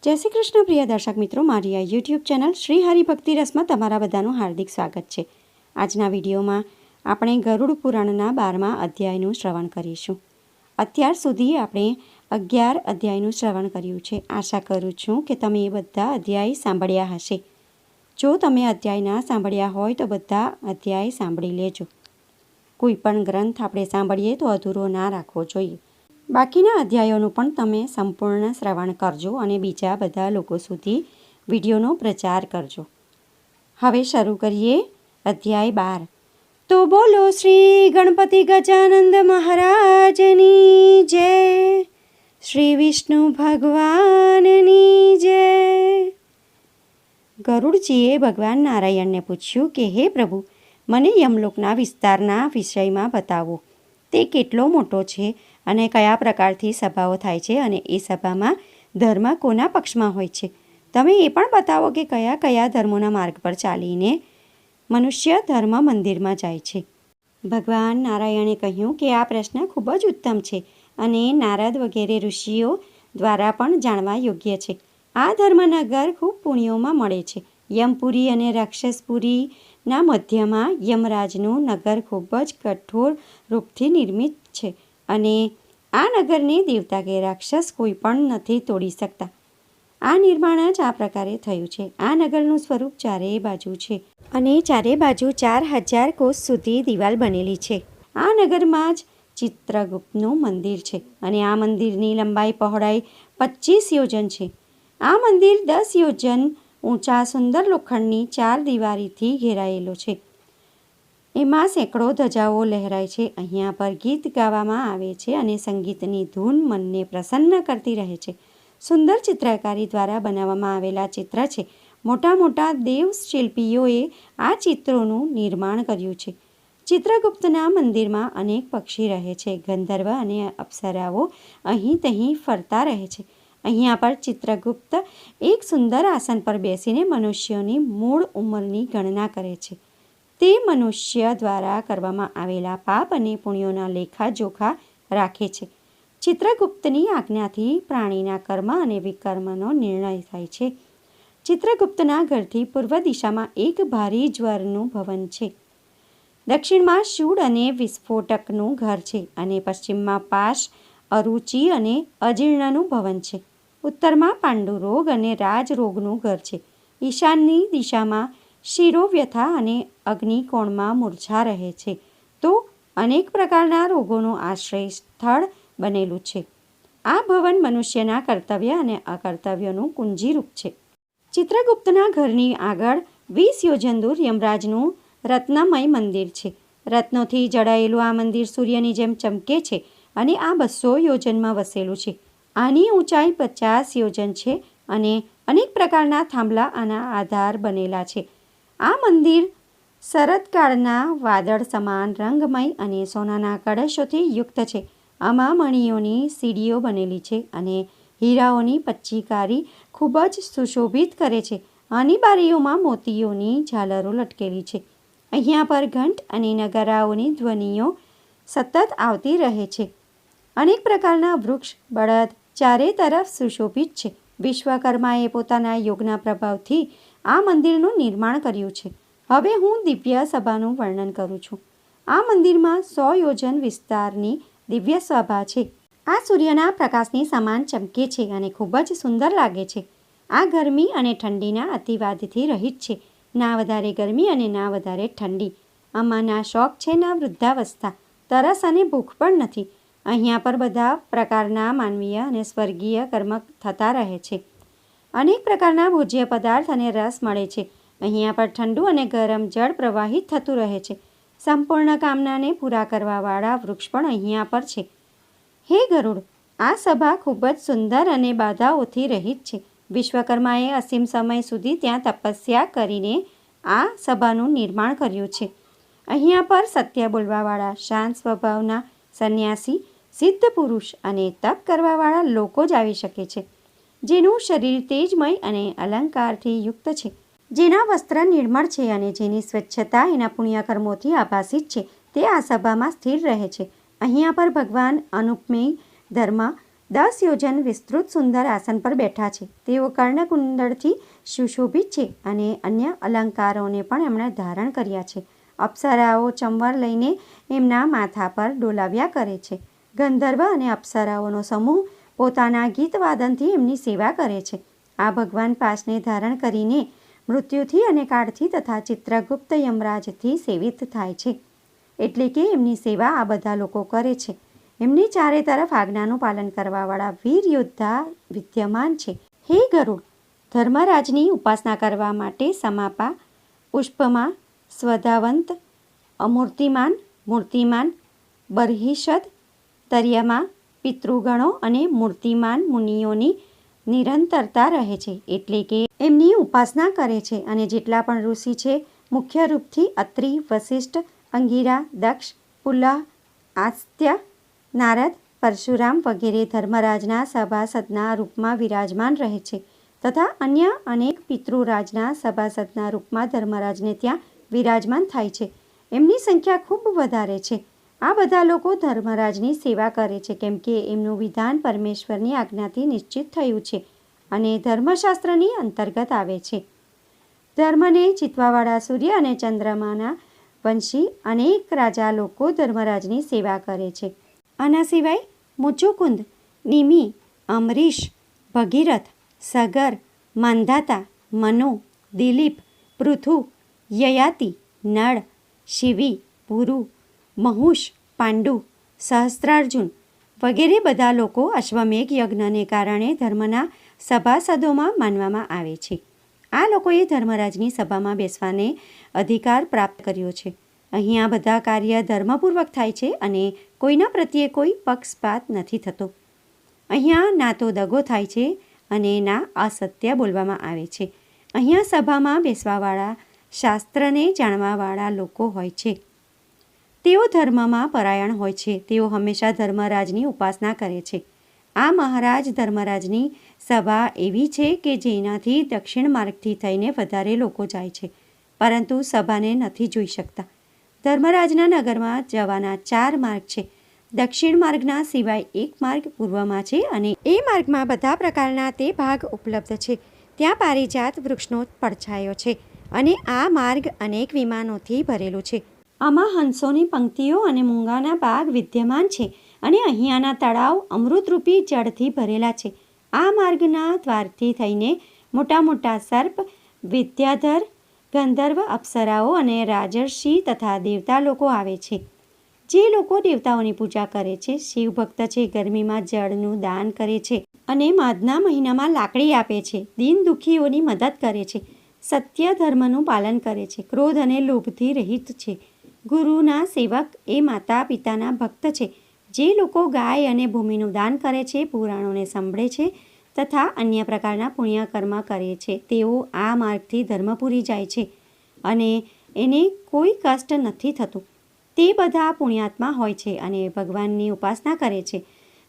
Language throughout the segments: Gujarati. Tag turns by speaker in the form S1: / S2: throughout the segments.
S1: જય શ્રી કૃષ્ણ પ્રિય દર્શક મિત્રો, મારી આ યુટ્યુબ ચેનલ શ્રી હરિભક્તિ રસમાં તમારા બધાનું હાર્દિક સ્વાગત છે। આજના વિડીયોમાં આપણે ગરુડ પુરાણના 12મા અધ્યાયનું શ્રવણ કરીશું। અત્યાર સુધી આપણે 11 અધ્યાયનું શ્રવણ કર્યું છે। આશા કરું છું કે તમે એ બધા અધ્યાય સાંભળ્યા હશે। જો તમે અધ્યાય ના સાંભળ્યા હોય તો બધા અધ્યાય સાંભળી લેજો। કોઈ પણ ગ્રંથ આપણે સાંભળીએ તો અધૂરો ના રાખવો જોઈએ। બાકીના અધ્યાયોનું પણ તમે સંપૂર્ણ શ્રવણ કરજો અને બીજા બધા લોકો સુધી વિડીયોનો પ્રચાર કરજો। હવે શરૂ કરીએ અધ્યાય 12। તો બોલો શ્રી ગણપતિ ગજાનંદ મહારાજની જય, શ્રી વિષ્ણુ ભગવાનની જય। ગરુડજીએ ભગવાન નારાયણને પૂછ્યું કે હે પ્રભુ, મને યમલોકના વિસ્તારના વિષયમાં બતાવો। તે કેટલો મોટો છે અને કયા પ્રકારથી સભાઓ થાય છે અને એ સભામાં ધર્મ કોના પક્ષમાં હોય છે? તમે એ પણ બતાવો કે કયા કયા ધર્મોના માર્ગ પર ચાલીને મનુષ્ય ધર્મ મંદિરમાં જાય છે। ભગવાન નારાયણે કહ્યું કે આ પ્રશ્ન ખૂબ જ ઉત્તમ છે અને નારદ વગેરે ઋષિઓ દ્વારા પણ જાણવા યોગ્ય છે। આ ધર્મનગર ખૂબ પુણ્યોમાં મળે છે। યમપુરી અને રાક્ષસપુરીના મધ્યમાં યમરાજનું નગર ખૂબ જ કઠોર રૂપથી નિર્મિત છે અને આ નગરને દેવતા કે રાક્ષસ કોઈ પણ નથી તોડી શકતા। આ નિર્માણ જ આ પ્રકારે થયું છે। આ નગરનું સ્વરૂપ ચારેય બાજુ છે અને ચારે બાજુ 4000 કોસ સુધી દિવાલ બનેલી છે। આ નગરમાં જ ચિત્રગુપ્તનું મંદિર છે અને આ મંદિરની લંબાઈ પહોળાઈ 25 યોજન છે। આ મંદિર 10 યોજન ઊંચા સુંદર લોખંડની 4 દિવારીથી ઘેરાયેલો છે। એમાં સેંકડો ધજાઓ લહેરાય છે। અહીંયા પર ગીત ગાવામાં આવે છે અને સંગીતની ધૂન મનને પ્રસન્ન કરતી રહે છે। સુંદર ચિત્રકારી દ્વારા બનાવવામાં આવેલા ચિત્ર છે। મોટા મોટા દેવ શિલ્પીઓએ આ ચિત્રોનું નિર્માણ કર્યું છે। ચિત્રગુપ્તના મંદિરમાં અનેક પક્ષી રહે છે। ગંધર્વ અને અપ્સરાઓ અહીં તહીં ફરતા રહે છે। અહીંયા પર ચિત્રગુપ્ત એક સુંદર આસન પર બેસીને મનુષ્યોની મૂળ ઉંમરની ગણના કરે છે। તે મનુષ્ય દ્વારા કરવામાં આવેલા પાપ અને પુણ્યોના લેખાજોખા રાખે છે। ચિત્રગુપ્તની આજ્ઞાથી પ્રાણીના કર્મ અને વિકર્મનો નિર્ણય થાય છે। ચિત્રગુપ્તના ઘરથી પૂર્વ દિશામાં એક ભારી જ્વારનું ભવન છે। દક્ષિણમાં શૂળ અને વિસ્ફોટકનું ઘર છે અને પશ્ચિમમાં પાશ, અરુચિ અને અજીર્ણનું ભવન છે। ઉત્તરમાં પાંડુરોગ અને રાજરોગનું ઘર છે। ઈશાનની દિશામાં શિરોવ્યથા અને અગ્નિકોણમાં મૂર્છા રહે છે તો અનેક પ્રકારના રોગોનું આશ્રય સ્થળ બનેલું છે। આ ભવન મનુષ્યના કર્તવ્ય અને અકર્તવ્યોનું કુંજીરૂપ છે। ચિત્રગુપ્તના ઘરની આગળ 20 યોજન દૂર યમરાજનું રત્નમય મંદિર છે। રત્નોથી જડાયેલું આ મંદિર સૂર્યની જેમ ચમકે છે અને આ 200 યોજનમાં વસેલું છે। આની ઊંચાઈ 50 યોજન છે અને અનેક પ્રકારના થાંભલા આના આધાર બનેલા છે। આ મંદિર શરદકાળના વાદળ સમાન રંગમય અને સોનાના કળશોથી યુક્ત છે। આમાં મણીઓની સીડીઓ બનેલી છે અને હીરાઓની પચ્ચીકારી ખૂબ જ સુશોભિત કરે છે। આની બારીઓમાં મોતીઓની ઝાલરો લટકેલી છે। અહીંયા પર ઘંટ અને નગારાઓની ધ્વનિઓ સતત આવતી રહે છે। અનેક પ્રકારના વૃક્ષ, બળદ ચારે તરફ સુશોભિત છે। વિશ્વકર્માએ પોતાના યોગના પ્રભાવથી આ મંદિરનું નિર્માણ કર્યું છે। હવે હું દિવ્ય સભાનું વર્ણન કરું છું। આ મંદિરમાં 100 યોજન વિસ્તારની દિવ્ય સભા છે। આ સૂર્યના પ્રકાશની સમાન ચમકે છે અને ખૂબ જ સુંદર લાગે છે। આ ગરમી અને ઠંડીના અતિવાદથી રહિત છે। ના વધારે ગરમી અને ના વધારે ઠંડી। આમાં ના શોખ છે ના વૃદ્ધાવસ્થા, તરસ અને ભૂખ પણ નથી। અહીંયા પર બધા પ્રકારના માનવીય અને સ્વર્ગીય કર્મ થતા રહે છે। અનેક પ્રકારના ભોજ્ય પદાર્થ અને રસ મળે છે। અહીંયા પર ઠંડુ અને ગરમ જળ પ્રવાહિત થતું રહે છે। સંપૂર્ણ કામનાને પૂરા કરવાવાળા વૃક્ષ પણ અહીંયા પર છે। હે ગરુડ, આ સભા ખૂબ જ સુંદર અને બાધાઓથી રહિત છે। વિશ્વકર્માએ અસીમ સમય સુધી ત્યાં તપસ્યા કરીને આ સભાનું નિર્માણ કર્યું છે। અહીંયા પર સત્ય બોલવાવાળા, શાંત સ્વભાવના સંન્યાસી, સિદ્ધ પુરુષ અને તપ કરવાવાળા લોકો જ આવી શકે છે। જેનું શરીર તેજમય અને અલંકારથી યુક્ત છે। જેના વસ્ત્ર નિર્મળ છે અને જેની સ્વચ્છતા એના પુણ્યકર્મોથી આભાસિત છે તે આ સભામાં સ્થિર રહે છે। અહીંયા પર ભગવાન અનુપમેય ધર્મ 10 યોજન વિસ્તૃત સુંદર આસન પર બેઠા છે. તેઓ કર્ણકુંડળથી સુશોભિત છે અને અન્ય અલંકારોને પણ એમણે ધારણ કર્યા છે. અપ્સરાઓ ચંવર લઈને એમના માથા પર ડોલાવ્યા કરે છે. ગંધર્વ અને અપ્સરાઓનો સમૂહ પોતાના ગીતવાદનથી એમની સેવા કરે છે. આ ભગવાન પાસને ધારણ કરીને મૃત્યુથી અને કાળથી તથા ચિત્રગુપ્ત યમરાજથી સેવિત થાય છે. એટલે કે એમની સેવા આ બધા લોકો કરે છે. એમની ચારે તરફ આજ્ઞાનું પાલન કરવાવાળા વીર યોદ્ધા વિદ્યમાન છે. હે ગરુડ, ધર્મરાજની ઉપાસના કરવા માટે સમાપા, પુષ્પમાં, સ્વધાવંત, અમૂર્તિમાન, મૂર્તિમાન, બર્હિષદ, તર્યમા, પિતૃગણો અને મૂર્તિમાન મુનિઓની નિરંતરતા રહે છે. એટલે કે એમની ઉપાસના કરે છે. અને જેટલા પણ ઋષિ છે, મુખ્ય રૂપથી અત્રિ, વશિષ્ઠ, અંગિરા, દક્ષ, પુલહ, આસ્ત્ય, નારદ, પરશુરામ વગેરે ધર્મરાજના સભાસદના રૂપમાં વિરાજમાન રહે છે તથા અન્ય અનેક પિતૃરાજના સભાસદના રૂપમાં ધર્મરાજને ત્યાં વિરાજમાન થાય છે. એમની સંખ્યા ખૂબ વધારે છે. આ બધા લોકો ધર્મરાજની સેવા કરે છે કેમ કે એમનું વિધાન પરમેશ્વરની આજ્ઞાથી નિશ્ચિત થયું છે અને ધર્મશાસ્ત્રની અંતર્ગત આવે છે. ધર્મને જીતવાવાળા સૂર્ય અને ચંદ્રમાના વંશી અનેક રાજા લોકો ધર્મરાજની સેવા કરે છે. આના સિવાય મુચુકુંદ, નિમિ, અમરીશ, ભગીરથ, સગર, માંધાતા, મનુ, દિલીપ, પૃથુ, યયાતિ, નળ, શિવી, પુરુ, મહુષ, પાંડુ, સહસ્ત્રાર્જુન વગેરે બધા લોકો અશ્વમેઘ યજ્ઞને કારણે ધર્મના સભાસદોમાં માનવામાં આવે છે. આ લોકોએ ધર્મરાજની સભામાં બેસવાને અધિકાર પ્રાપ્ત કર્યો છે. અહીં આ બધા કાર્ય ધર્મપૂર્વક થાય છે અને કોઈના પ્રત્યે કોઈ પક્ષપાત નથી થતો. અહીંયા ના તો દગો થાય છે અને ના અસત્ય બોલવામાં આવે છે. અહીંયા સભામાં બેસવાવાળા શાસ્ત્રને જાણવાવાળા લોકો હોય છે. તેઓ ધર્મમાં પરાયણ હોય છે. તેઓ હંમેશા ધર્મરાજની ઉપાસના કરે છે. આ મહારાજ ધર્મરાજની સભા એવી છે કે જેનાથી દક્ષિણ માર્ગથી થઈને વધારે લોકો જાય છે, પરંતુ સભાને નથી જોઈ શકતા. ધર્મરાજના નગરમાં જવાના 4 માર્ગ છે. દક્ષિણ માર્ગના સિવાય એક માર્ગ પૂર્વમાં છે અને એ માર્ગમાં બધા પ્રકારના તે ભાગ ઉપલબ્ધ છે. ત્યાં પારિજાત વૃક્ષનો પડછાયો છે અને આ માર્ગ અનેક વિમાનોથી ભરેલો છે. આમાં હંસોની પંક્તિઓ અને મૂંગાના બાગ વિદ્યમાન છે અને અહીંયાના તળાવ અમૃતરૂપી જળથી ભરેલા છે. આ માર્ગના દ્વારથી થઈને મોટા મોટા સર્પ, વિદ્યાધર, ગંધર્વ, અપ્સરાઓ અને રાજર્ષિ તથા દેવતા લોકો આવે છે. જે લોકો દેવતાઓની પૂજા કરે છે, શિવભક્ત છે, ગરમીમાં જળનું દાન કરે છે અને માધના મહિનામાં લાકડી આપે છે, દીન દુઃખીઓની મદદ કરે છે, સત્ય ધર્મનું પાલન કરે છે, ક્રોધ અને લોભથી રહિત છે, ગુરુના સેવક એ માતા પિતાના ભક્ત છે, જે લોકો ગાય અને ભૂમિનું દાન કરે છે, પુરાણોને સાંભળે છે તથા અન્ય પ્રકારના પુણ્ય કર્મ કરે છે, તેઓ આ માર્ગથી ધર્મપુરી જાય છે અને એને કોઈ કષ્ટ નથી થતું. તે બધા પુણ્યાત્મા હોય છે અને ભગવાનની ઉપાસના કરે છે.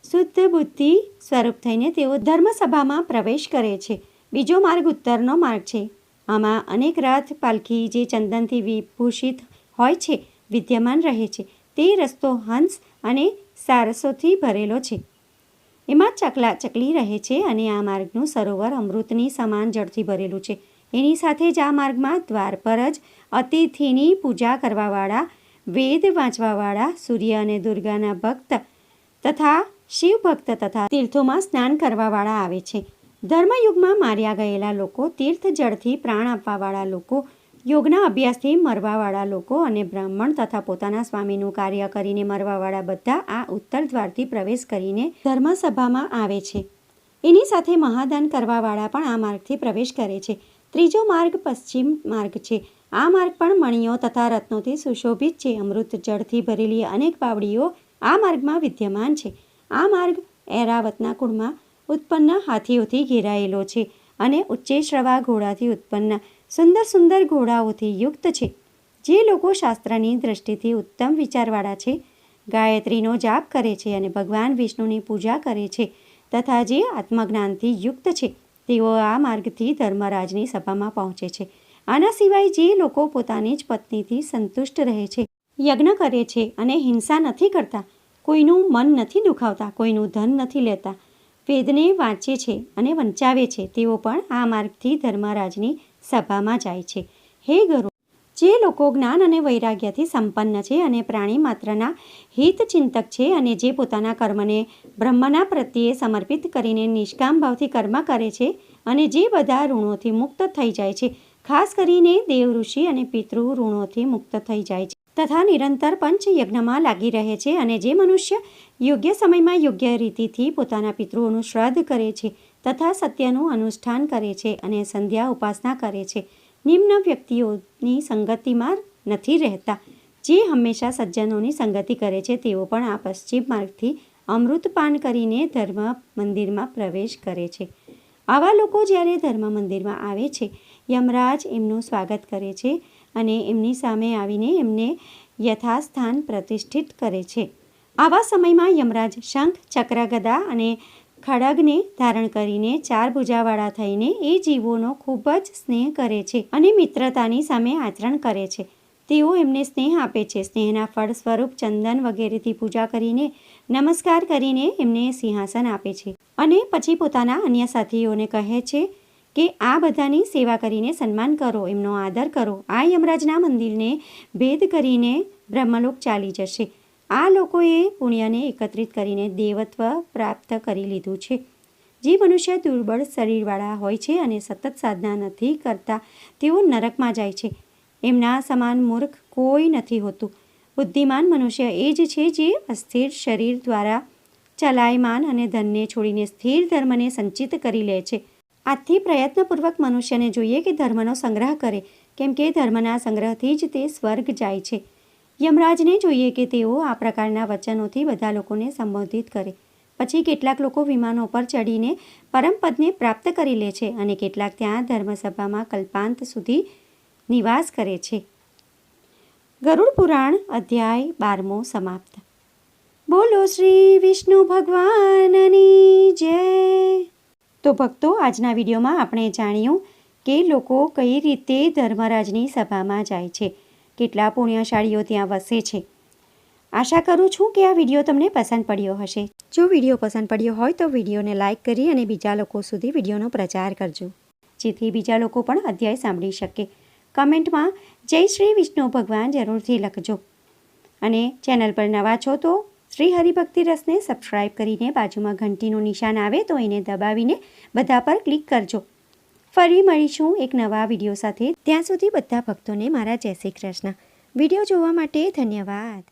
S1: શુદ્ધ બુદ્ધિ સ્વરૂપ થઈને તેઓ ધર્મસભામાં પ્રવેશ કરે છે. બીજો માર્ગ ઉત્તરનો માર્ગ છે. આમાં અનેક રથ, પાલખી જે ચંદનથી વિભૂષિત હોય છે વિદ્યમાન રહે છે. તે રસ્તો હંસ અને સારસોથી ભરેલો છે. એમાં ચકલા ચકલી રહે છે અને આ માર્ગનું સરોવર અમૃતની સમાન જળથી ભરેલું છે. એની સાથે જ આ માર્ગમાં દ્વાર પર જ અતિથિની પૂજા કરવાવાળા, વેદ વાંચવાવાળા, સૂર્ય અને દુર્ગાના ભક્ત તથા શિવભક્ત તથા તીર્થોમાં સ્નાન કરવાવાળા આવે છે. ધર્મયુગમાં માર્યા ગયેલા લોકો, તીર્થ જળથી પ્રાણ આપવાવાળા લોકો, યોગના અભ્યાસથી મરવાવાળા લોકો અને બ્રાહ્મણ તથા પોતાના સ્વામીનું કાર્ય કરીને મરવાવાળા બધા આ ઉત્તર દ્વારથી પ્રવેશ કરીને ધર્મસભામાં આવે છે. એની સાથે મહાદાન કરવાવાળા પણ આ માર્ગથી પ્રવેશ કરે છે. ત્રીજો માર્ગ પશ્ચિમ માર્ગ છે. આ માર્ગ પણ મણિઓ તથા રત્નોથી સુશોભિત છે. અમૃત જળથી ભરેલી અનેક બાવડીઓ આ માર્ગમાં વિદ્યમાન છે. આ માર્ગ ઐરાવતના કુળમાં ઉત્પન્ન હાથીઓથી ઘેરાયેલો છે અને ઉચ્ચૈશ્રવા ઘોડાથી ઉત્પન્ન સુંદર સુંદર ઘોડાઓથી યુક્ત છે. જે લોકો શાસ્ત્રની દ્રષ્ટિથી ઉત્તમ વિચારવાળા છે, ગાયત્રીનો જાપ કરે છે અને ભગવાન વિષ્ણુની પૂજા કરે છે તથા જે આત્મજ્ઞાનથી યુક્ત છે, તેઓ આ માર્ગથી ધર્મરાજની સભામાં પહોંચે છે. આના સિવાય જે લોકો પોતાની જ પત્નીથી સંતુષ્ટ રહે છે, યજ્ઞ કરે છે અને હિંસા નથી કરતા, કોઈનું મન નથી દુખાવતા, કોઈનું ધન નથી લેતા વેદને વાંચે છે અને વંચાવે છે તેઓ પણ આ માર્ગથી ધર્મરાજની સભામાં જાય છે. હે ગરુડ, જે લોકો જ્ઞાન અને વૈરાગ્યથી સંપન્ન છે અને પ્રાણી માત્રના હિતચિંતક છે અને જે પોતાના કર્મને બ્રહ્મના પ્રત્યે સમર્પિત કરીને નિષ્કામ ભાવથી કર્મ કરે છે અને જે બધા ઋણોથી મુક્ત થઈ જાય છે, ખાસ કરીને દેવ ઋષિ અને પિતૃ ઋણોથી મુક્ત થઈ જાય છે તથા નિરંતર પંચયજ્ઞમાં લાગી રહે છે અને જે મનુષ્ય યોગ્ય સમયમાં યોગ્ય રીતિથી પોતાના પિતૃઓનું શ્રાદ્ધ કરે છે તથા સત્યનું અનુષ્ઠાન કરે છે અને સંધ્યા ઉપાસના કરે છે, નિમ્ન વ્યક્તિઓની સંગતિમાં નથી રહેતા, જે હંમેશા સજ્જનોની સંગતિ કરે છે, તેઓ પણ આ પશ્ચિમ માર્ગથી અમૃતપાન કરીને ધર્મ મંદિરમાં પ્રવેશ કરે છે. આવા લોકો જ્યારે ધર્મ મંદિરમાં આવે છે, યમરાજ એમનું સ્વાગત કરે છે અને એમની સામે આવીને એમને યથાસ્થાન પ્રતિષ્ઠિત કરે છે. આવા સમયમાં યમરાજ શંખ, ચક્ર, ગદા અને ખડગને ધારણ કરીને 4 ભુજાવાળા થઈને એ જીવોનો ખૂબ જ સ્નેહ કરે છે અને મિત્રતાની સામે આચરણ કરે છે. તેઓ એમને સ્નેહ આપે છે. સ્નેહના ફળ સ્વરૂપ ચંદન વગેરેથી પૂજા કરીને નમસ્કાર કરીને એમને સિંહાસન આપે છે અને પછી પોતાના અન્ય સાથીઓને કહે છે કે આ બધાની સેવા કરીને સન્માન કરો, એમનો આદર કરો. આ યમરાજના મંદિરને ભેદ કરીને બ્રહ્મલોક ચાલી જશે. આ લોકોએ પુણ્યને એકત્રિત કરીને દેવત્વ પ્રાપ્ત કરી લીધું છે. જે મનુષ્ય દુર્બળ શરીરવાળા હોય છે અને સતત સાધના નથી કરતા, તેઓ નરકમાં જાય છે. એમના સમાન મૂર્ખ કોઈ નથી હોતું. બુદ્ધિમાન મનુષ્ય એ જ છે જે અસ્થિર શરીર દ્વારા ચલાયમાન અને ધનને છોડીને સ્થિર ધર્મને સંચિત કરી લે છે. આથી પ્રયત્નપૂર્વક મનુષ્યને જોઈએ કે ધર્મનો સંગ્રહ કરે, કેમ કે ધર્મના સંગ્રહથી જ તે સ્વર્ગ જાય છે. યમરાજને જોઈએ કે તેઓ આ પ્રકારના વચનોથી બધા લોકોને સંબોધિત કરે. પછી કેટલાક લોકો વિમાનો પર ચડીને પરમપદને પ્રાપ્ત કરી લે છે અને કેટલાક ત્યાં ધર્મસભામાં કલ્પાંત સુધી નિવાસ કરે છે. ગરુડ પુરાણ અધ્યાય 12મો સમાપ્ત. બોલો શ્રી વિષ્ણુ ભગવાનની જય. તો ભક્તો, આજના વિડીયોમાં આપણે જાણ્યું કે લોકો કઈ રીતે ધર્મરાજની સભામાં જાય છે, કેટલા પુણ્યશાળીઓ ત્યાં વસે છે. આશા કરું છું કે આ વિડીયો તમને પસંદ પડ્યો હશે. જો વિડીયો પસંદ પડ્યો હોય તો વિડીયોને લાઇક કરી અને બીજા લોકો સુધી વિડીયોનો પ્રચાર કરજો, જેથી બીજા લોકો પણ અધ્યાય સાંભળી શકે. કમેન્ટમાં જય શ્રી વિષ્ણુ ભગવાન જરૂરથી લખજો અને ચેનલ પર નવા છો તો શ્રી હરિભક્તિ રસને સબસ્ક્રાઈબ કરીને બાજુમાં ઘંટીનું નિશાન આવે તો એને દબાવીને બધા પર ક્લિક કરજો. ફરી મળીશું એક નવા વિડીયો સાથે. ત્યાં સુધી બધા ભક્તોને મારા જય શ્રી કૃષ્ણ. વિડીયો જોવા માટે ધન્યવાદ.